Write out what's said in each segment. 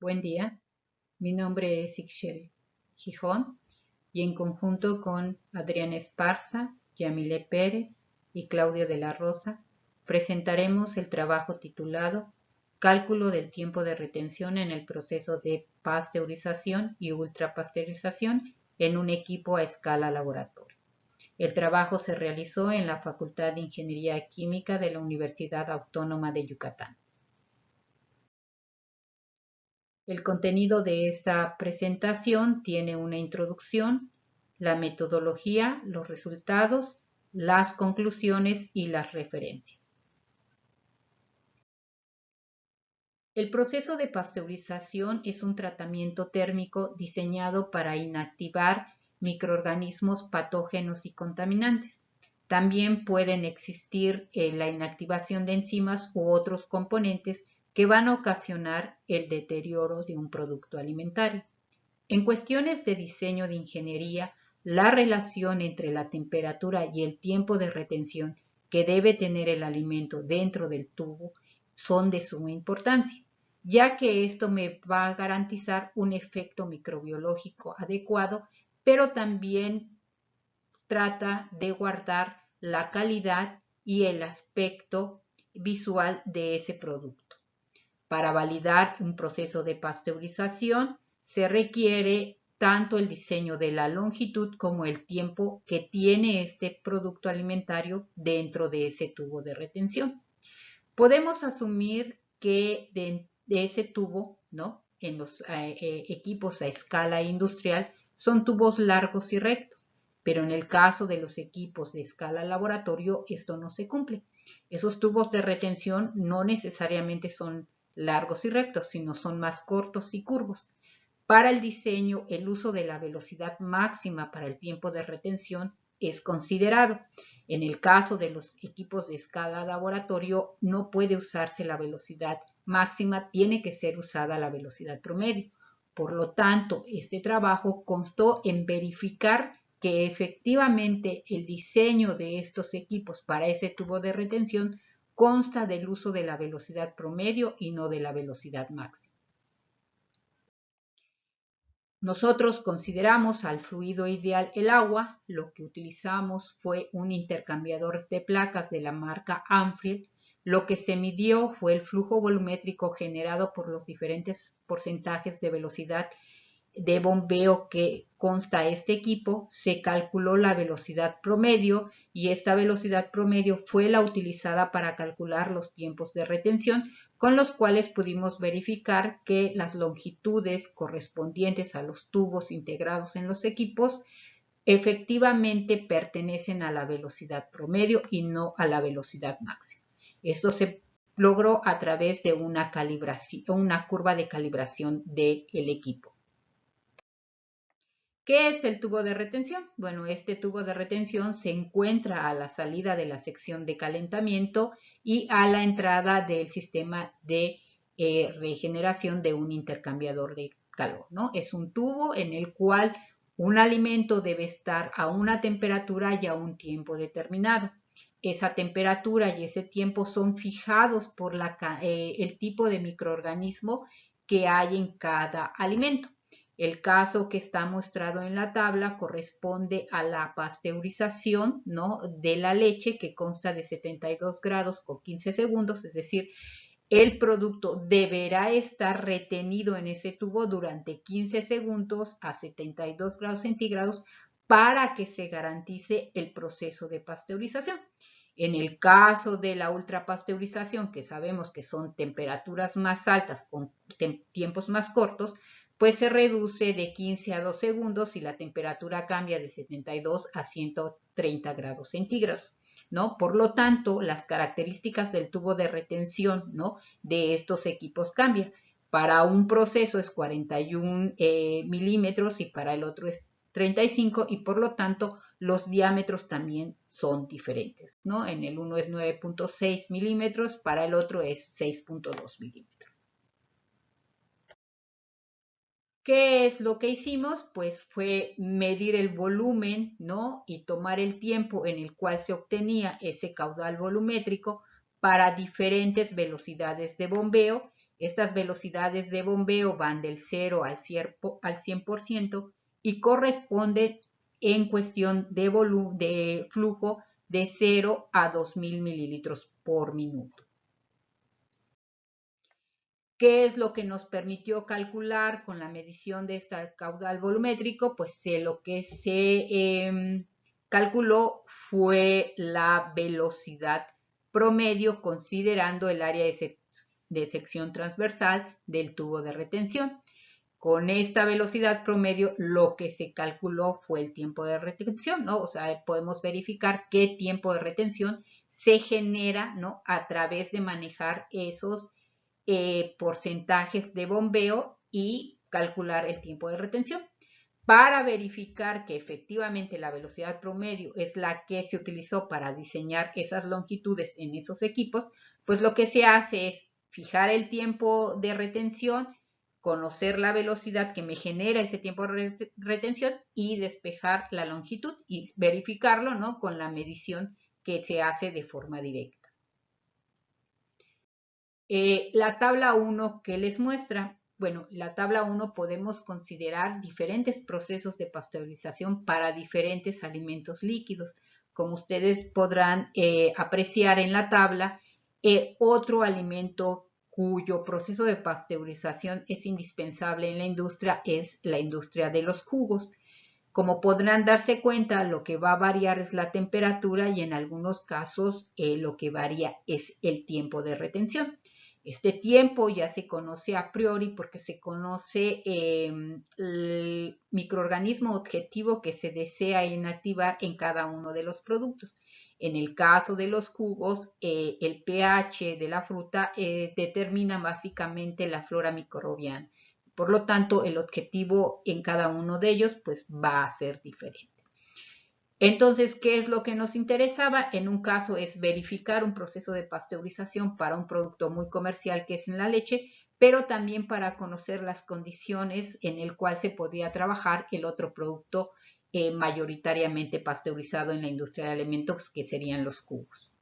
Buen día, mi nombre es Ixchel Gijón y en conjunto con Adriana Esparza, Yamile Pérez y Claudia de la Rosa presentaremos el trabajo titulado Cálculo del tiempo de retención en el proceso de pasteurización y ultrapasteurización en un equipo a escala laboratorio. El trabajo se realizó en la Facultad de Ingeniería Química de la Universidad Autónoma de Yucatán. El contenido de esta presentación tiene una introducción, la metodología, los resultados, las conclusiones y las referencias. El proceso de pasteurización es un tratamiento térmico diseñado para inactivar microorganismos patógenos y contaminantes. También pueden existir la inactivación de enzimas u otros componentes que van a ocasionar el deterioro de un producto alimentario. En cuestiones de diseño de ingeniería, la relación entre la temperatura y el tiempo de retención que debe tener el alimento dentro del tubo son de suma importancia, ya que esto me va a garantizar un efecto microbiológico adecuado, pero también trata de guardar la calidad y el aspecto visual de ese producto. Para validar un proceso de pasteurización se requiere tanto el diseño de la longitud como el tiempo que tiene este producto alimentario dentro de ese tubo de retención. Podemos asumir que de ese tubo, ¿no?, en los equipos a escala industrial son tubos largos y rectos, pero en el caso de los equipos de escala laboratorio esto no se cumple. Esos tubos de retención no necesariamente son largos y rectos, sino son más cortos y curvos. Para el diseño, el uso de la velocidad máxima para el tiempo de retención es considerado. En el caso de los equipos de escala laboratorio, no puede usarse la velocidad máxima, tiene que ser usada la velocidad promedio. Por lo tanto, este trabajo constó en verificar que efectivamente el diseño de estos equipos para ese tubo de retención consta del uso de la velocidad promedio y no de la velocidad máxima. Nosotros consideramos al fluido ideal el agua. Lo que utilizamos fue un intercambiador de placas de la marca Anfield. Lo que se midió fue el flujo volumétrico generado por los diferentes porcentajes de velocidad de bombeo que consta este equipo. Se calculó la velocidad promedio y esta velocidad promedio fue la utilizada para calcular los tiempos de retención, con los cuales pudimos verificar que las longitudes correspondientes a los tubos integrados en los equipos efectivamente pertenecen a la velocidad promedio y no a la velocidad máxima. Esto se logró a través de una curva de calibración del equipo. ¿Qué es el tubo de retención? Bueno, este tubo de retención se encuentra a la salida de la sección de calentamiento y a la entrada del sistema de regeneración de un intercambiador de calor, ¿no? Es un tubo en el cual un alimento debe estar a una temperatura y a un tiempo determinado. Esa temperatura y ese tiempo son fijados por el tipo de microorganismo que hay en cada alimento. El caso que está mostrado en la tabla corresponde a la pasteurización, ¿no?, de la leche, que consta de 72 grados con 15 segundos, es decir, el producto deberá estar retenido en ese tubo durante 15 segundos a 72 grados centígrados para que se garantice el proceso de pasteurización. En el caso de la ultrapasteurización, que sabemos que son temperaturas más altas con tiempos más cortos, pues se reduce de 15 a 2 segundos y la temperatura cambia de 72 a 130 grados centígrados, ¿no? Por lo tanto, las características del tubo de retención, ¿no?, de estos equipos cambian. Para un proceso es 41 milímetros y para el otro es 35 y por lo tanto los diámetros también son diferentes, ¿no? En el uno es 9.6 milímetros, para el otro es 6.2 milímetros. ¿Qué es lo que hicimos? Pues fue medir el volumen, ¿no?, y tomar el tiempo en el cual se obtenía ese caudal volumétrico para diferentes velocidades de bombeo Estas velocidades de bombeo van del 0 al 100% y corresponden en cuestión de flujo de 0 a 2000 mililitros por minuto. ¿Qué es lo que nos permitió calcular con la medición de este caudal volumétrico? Pues lo que se calculó fue la velocidad promedio considerando el área de sección transversal del tubo de retención. Con esta velocidad promedio lo que se calculó fue el tiempo de retención, ¿no? O sea, podemos verificar qué tiempo de retención se genera, ¿no? A través de manejar esos porcentajes de bombeo y calcular el tiempo de retención. Para verificar que efectivamente la velocidad promedio es la que se utilizó para diseñar esas longitudes en esos equipos, pues lo que se hace es fijar el tiempo de retención, conocer la velocidad que me genera ese tiempo de retención y despejar la longitud y verificarlo, ¿no? Con la medición que se hace de forma directa. La tabla 1 que les muestra, bueno, la tabla 1 podemos considerar diferentes procesos de pasteurización para diferentes alimentos líquidos. Como ustedes podrán apreciar en la tabla, otro alimento cuyo proceso de pasteurización es indispensable en la industria es la industria de los jugos. Como podrán darse cuenta, lo que va a variar es la temperatura y en algunos casos lo que varía es el tiempo de retención. Este tiempo ya se conoce a priori porque se conoce el microorganismo objetivo que se desea inactivar en cada uno de los productos. En el caso de los jugos, el pH de la fruta determina básicamente la flora microbiana. Por lo tanto, el objetivo en cada uno de ellos pues va a ser diferente. Entonces, ¿qué es lo que nos interesaba? En un caso es verificar un proceso de pasteurización para un producto muy comercial que es en la leche, pero también para conocer las condiciones en el cual se podría trabajar el otro producto mayoritariamente pasteurizado en la industria de alimentos, que serían los jugos.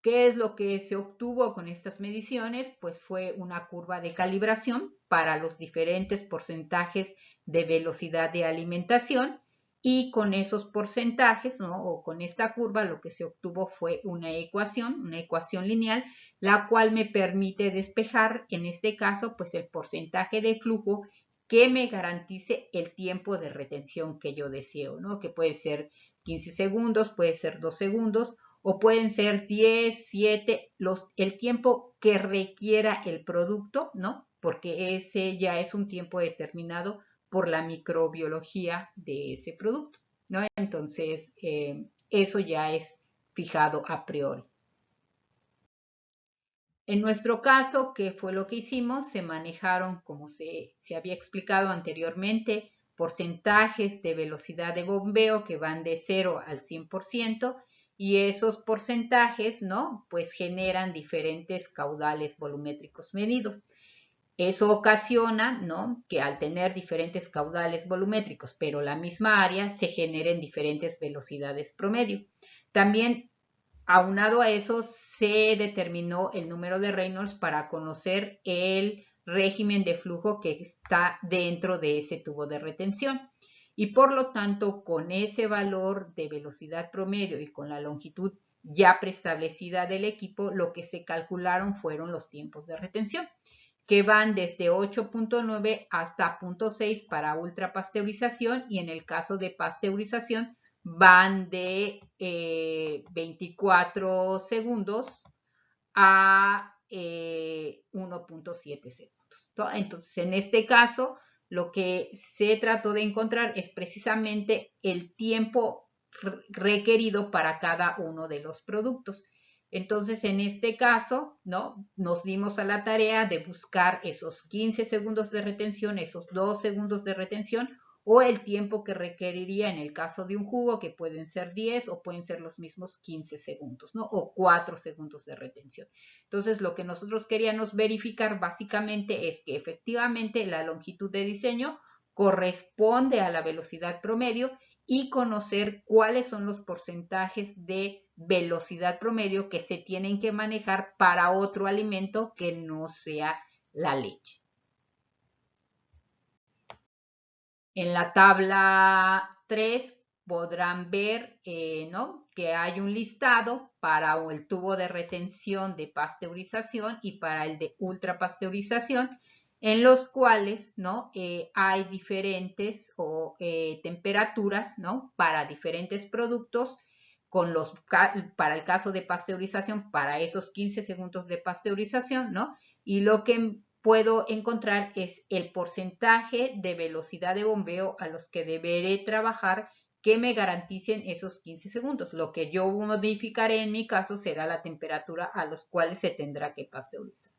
¿Qué es lo que se obtuvo con estas mediciones? Pues fue una curva de calibración para los diferentes porcentajes de velocidad de alimentación y con esos porcentajes, ¿no? O con esta curva lo que se obtuvo fue una ecuación lineal, la cual me permite despejar, en este caso, pues el porcentaje de flujo que me garantice el tiempo de retención que yo deseo, ¿no? Que puede ser 15 segundos, puede ser 2 segundos, o pueden ser 10, 7, el tiempo que requiera el producto, ¿no? Porque ese ya es un tiempo determinado por la microbiología de ese producto, ¿no? Entonces, eso ya es fijado a priori. En nuestro caso, ¿qué fue lo que hicimos? Se manejaron, como se había explicado anteriormente, porcentajes de velocidad de bombeo que van de 0 al 100%, y esos porcentajes, ¿no? Pues generan diferentes caudales volumétricos medidos. Eso ocasiona, ¿no? Que al tener diferentes caudales volumétricos, pero la misma área, se generen diferentes velocidades promedio. También, aunado a eso, se determinó el número de Reynolds para conocer el régimen de flujo que está dentro de ese tubo de retención. Y por lo tanto, con ese valor de velocidad promedio y con la longitud ya preestablecida del equipo, lo que se calcularon fueron los tiempos de retención, que van desde 8.9 hasta 0.6 para ultrapasteurización, y en el caso de pasteurización van de 24 segundos a 1.7 segundos, ¿no? Entonces, en este caso, lo que se trató de encontrar es precisamente el tiempo requerido para cada uno de los productos. Entonces, en este caso, ¿no? Nos dimos a la tarea de buscar esos 15 segundos de retención, esos 2 segundos de retención, o el tiempo que requeriría en el caso de un jugo, que pueden ser 10 o pueden ser los mismos 15 segundos, ¿no? O 4 segundos de retención. Entonces, lo que nosotros queríamos verificar básicamente es que efectivamente la longitud de diseño corresponde a la velocidad promedio y conocer cuáles son los porcentajes de velocidad promedio que se tienen que manejar para otro alimento que no sea la leche. En la tabla 3 podrán ver ¿no? que hay un listado para el tubo de retención de pasteurización y para el de ultrapasteurización, en los cuales ¿no? Hay diferentes temperaturas ¿no? para diferentes productos. Para el caso de pasteurización, para esos 15 segundos de pasteurización, ¿no? Y lo que puedo encontrar es el porcentaje de velocidad de bombeo a los que deberé trabajar que me garanticen esos 15 segundos. Lo que yo modificaré en mi caso será la temperatura a los cuales se tendrá que pasteurizar.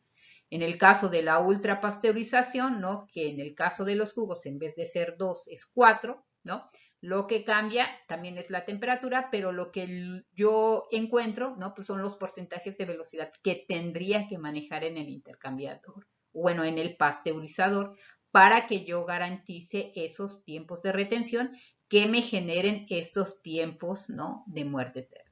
En el caso de la ultrapasteurización, ¿no? Que en el caso de los jugos en vez de ser 2 es 4, ¿no? Lo que cambia también es la temperatura, pero lo que yo encuentro, ¿no? Pues son los porcentajes de velocidad que tendría que manejar en el intercambiador, bueno, en el pasteurizador, para que yo garantice esos tiempos de retención que me generen estos tiempos, ¿no? De muerte eterna.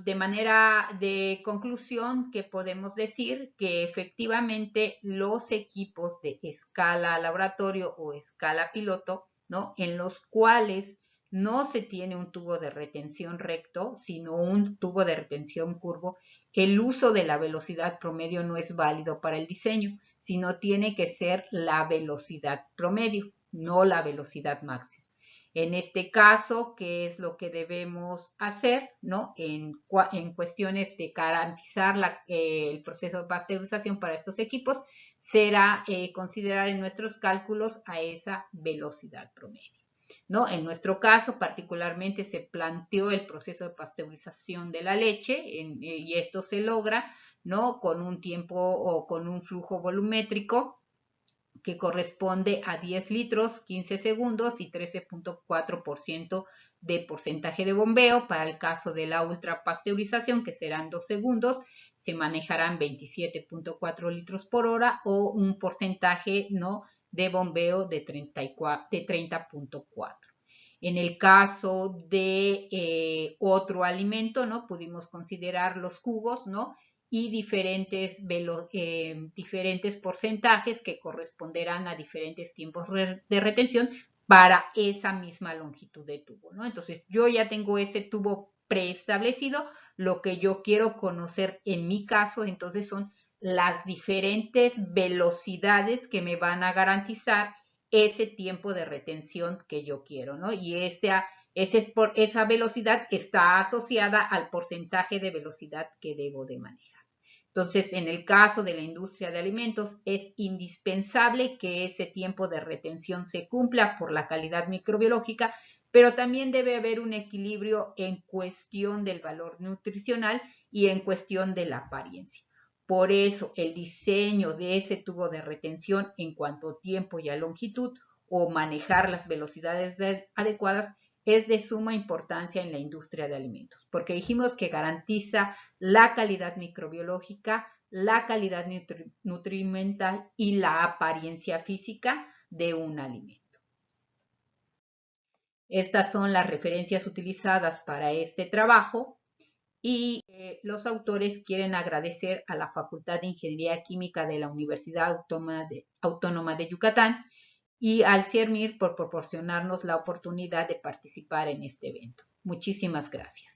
De manera de conclusión, que podemos decir que efectivamente los equipos de escala laboratorio o escala piloto, ¿no? En los cuales no se tiene un tubo de retención recto, sino un tubo de retención curvo, el uso de la velocidad promedio no es válido para el diseño, sino tiene que ser la velocidad promedio, no la velocidad máxima. En este caso, ¿qué es lo que debemos hacer? ¿No? En cuestiones de garantizar el proceso de pasteurización para estos equipos, será considerar en nuestros cálculos a esa velocidad promedio. ¿No? En nuestro caso, particularmente, se planteó el proceso de pasteurización de la leche y esto se logra, ¿no? Con un tiempo o con un flujo volumétrico que corresponde a 10 litros, 15 segundos y 13.4% de porcentaje de bombeo. Para el caso de la ultrapasteurización, que serán 2 segundos, se manejarán 27.4 litros por hora o un porcentaje ¿no? de bombeo de 30.4. En el caso de otro alimento, ¿no? Pudimos considerar los jugos, ¿no? Y diferentes porcentajes que corresponderán a diferentes tiempos de retención para esa misma longitud de tubo, ¿no? Entonces, yo ya tengo ese tubo preestablecido. Lo que yo quiero conocer en mi caso, entonces, son las diferentes velocidades que me van a garantizar ese tiempo de retención que yo quiero, ¿no? Y esa velocidad está asociada al porcentaje de velocidad que debo de manejar. Entonces, en el caso de la industria de alimentos, es indispensable que ese tiempo de retención se cumpla por la calidad microbiológica, pero también debe haber un equilibrio en cuestión del valor nutricional y en cuestión de la apariencia. Por eso, el diseño de ese tubo de retención en cuanto a tiempo y a longitud o manejar las velocidades adecuadas es de suma importancia en la industria de alimentos, porque dijimos que garantiza la calidad microbiológica, la calidad nutrimental y la apariencia física de un alimento. Estas son las referencias utilizadas para este trabajo y los autores quieren agradecer a la Facultad de Ingeniería Química de la Universidad Autónoma de Yucatán y al CIERMIR por proporcionarnos la oportunidad de participar en este evento. Muchísimas gracias.